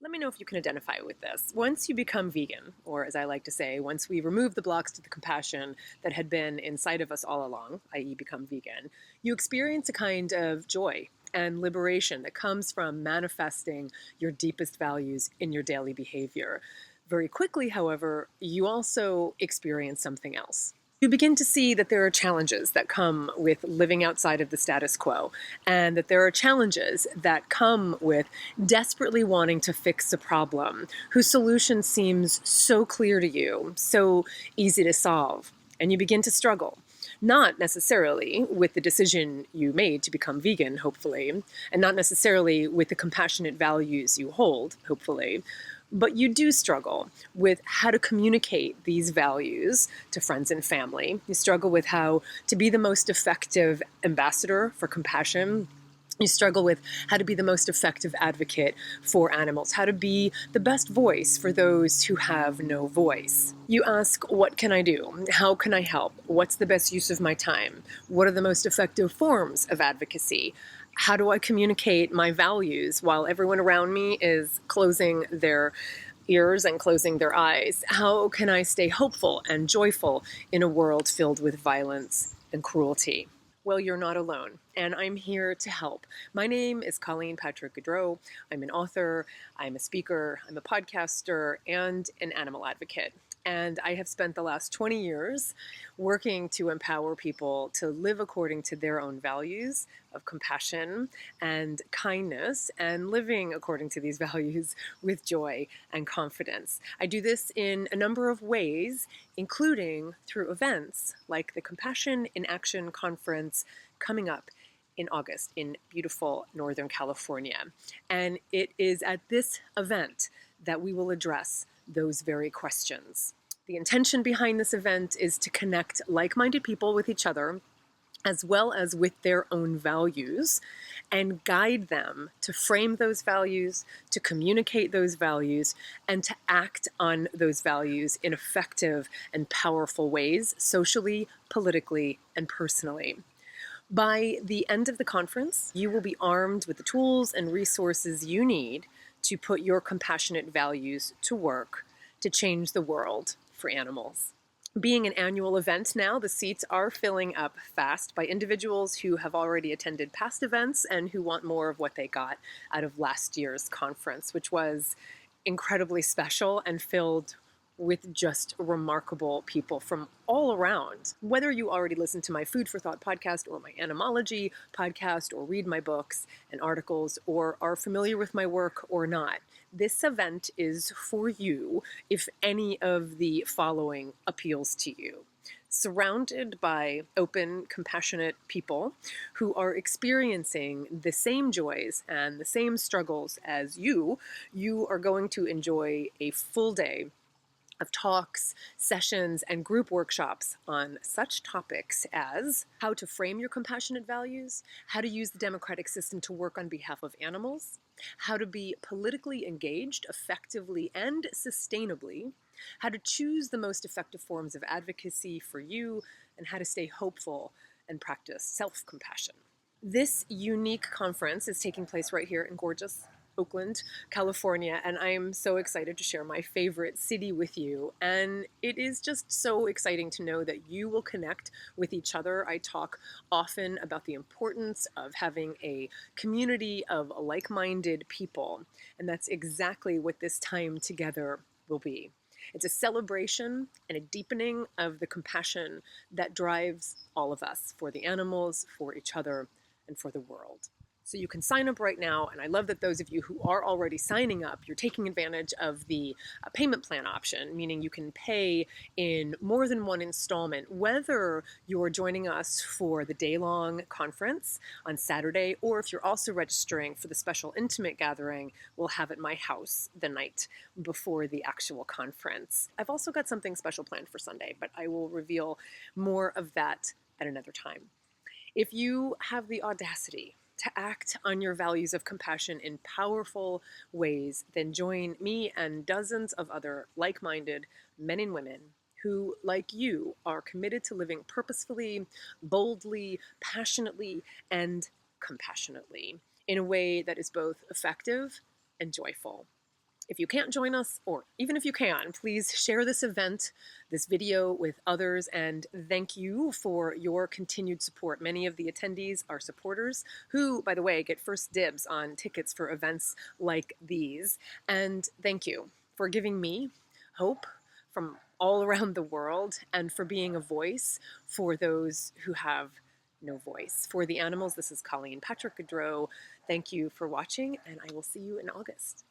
Let me know if you can identify with this. Once you become vegan, or as I like to say, once we remove the blocks to the compassion that had been inside of us all along, i.e., become vegan, you experience a kind of joy and liberation that comes from manifesting your deepest values in your daily behavior. Very quickly, however, you also experience something else. You begin to see that there are challenges that come with living outside of the status quo, and that there are challenges that come with desperately wanting to fix a problem whose solution seems so clear to you, so easy to solve, and you begin to struggle. Not necessarily with the decision you made to become vegan, hopefully, and not necessarily with the compassionate values you hold, hopefully, but you do struggle with how to communicate these values to friends and family. You struggle with how to be the most effective ambassador for compassion. You struggle with how to be the most effective advocate for animals, how to be the best voice for those who have no voice. You ask, what can I do? How can I help? What's the best use of my time? What are the most effective forms of advocacy? How do I communicate my values while everyone around me is closing their ears and closing their eyes? How can I stay hopeful and joyful in a world filled with violence and cruelty? Well, you're not alone, and I'm here to help. My name is Patrick-Goudreau. I'm an author, I'm a speaker, I'm a podcaster, and an animal advocate. And I have spent the last 20 years working to empower people to live according to their own values of compassion and kindness, and living according to these values with joy and confidence. I do this in a number of ways, including through events like the Compassion in Action conference coming up in August in beautiful Northern California. And it is at this event that we will address those very questions. The intention behind this event is to connect like-minded people with each other, as well as with their own values, and guide them to frame those values, to communicate those values, and to act on those values in effective and powerful ways, socially, politically, and personally. By the end of the conference, you will be armed with the tools and resources you need to put your compassionate values to work to change the world for animals. Being an annual event now, the seats are filling up fast by individuals who have already attended past events and who want more of what they got out of last year's conference, which was incredibly special and filled with just remarkable people from all around. Whether you already listen to my Food for Thought podcast or my Animalogy podcast, or read my books and articles, or are familiar with my work or not, this event is for you if any of the following appeals to you. Surrounded by open, compassionate people who are experiencing the same joys and the same struggles as you are going to enjoy a full day of talks, sessions, and group workshops on such topics as how to frame your compassionate values, how to use the democratic system to work on behalf of animals, how to be politically engaged effectively and sustainably, how to choose the most effective forms of advocacy for you, and how to stay hopeful and practice self-compassion. This unique conference is taking place right here in gorgeous Oakland, California, and I am so excited to share my favorite city with you. And it is just so exciting to know that you will connect with each other. I talk often about the importance of having a community of like-minded people, and that's exactly what this time together will be. It's a celebration and a deepening of the compassion that drives all of us for the animals, for each other, and for the world. So you can sign up right now, and I love that those of you who are already signing up, you're taking advantage of the payment plan option, meaning you can pay in more than one installment, whether you're joining us for the day-long conference on Saturday, or if you're also registering for the special intimate gathering we'll have at my house the night before the actual conference. I've also got something special planned for Sunday, but I will reveal more of that at another time. If you have the audacity to act on your values of compassion in powerful ways, then join me and dozens of other like-minded men and women who, like you, are committed to living purposefully, boldly, passionately, and compassionately in a way that is both effective and joyful. If you can't join us, or even if you can, please share this event, this video with others, and thank you for your continued support. Many of the attendees are supporters who, by the way, get first dibs on tickets for events like these. And thank you for giving me hope from all around the world and for being a voice for those who have no voice. For the animals, this is Colleen Patrick-Goudreau. Thank you for watching, and I will see you in August.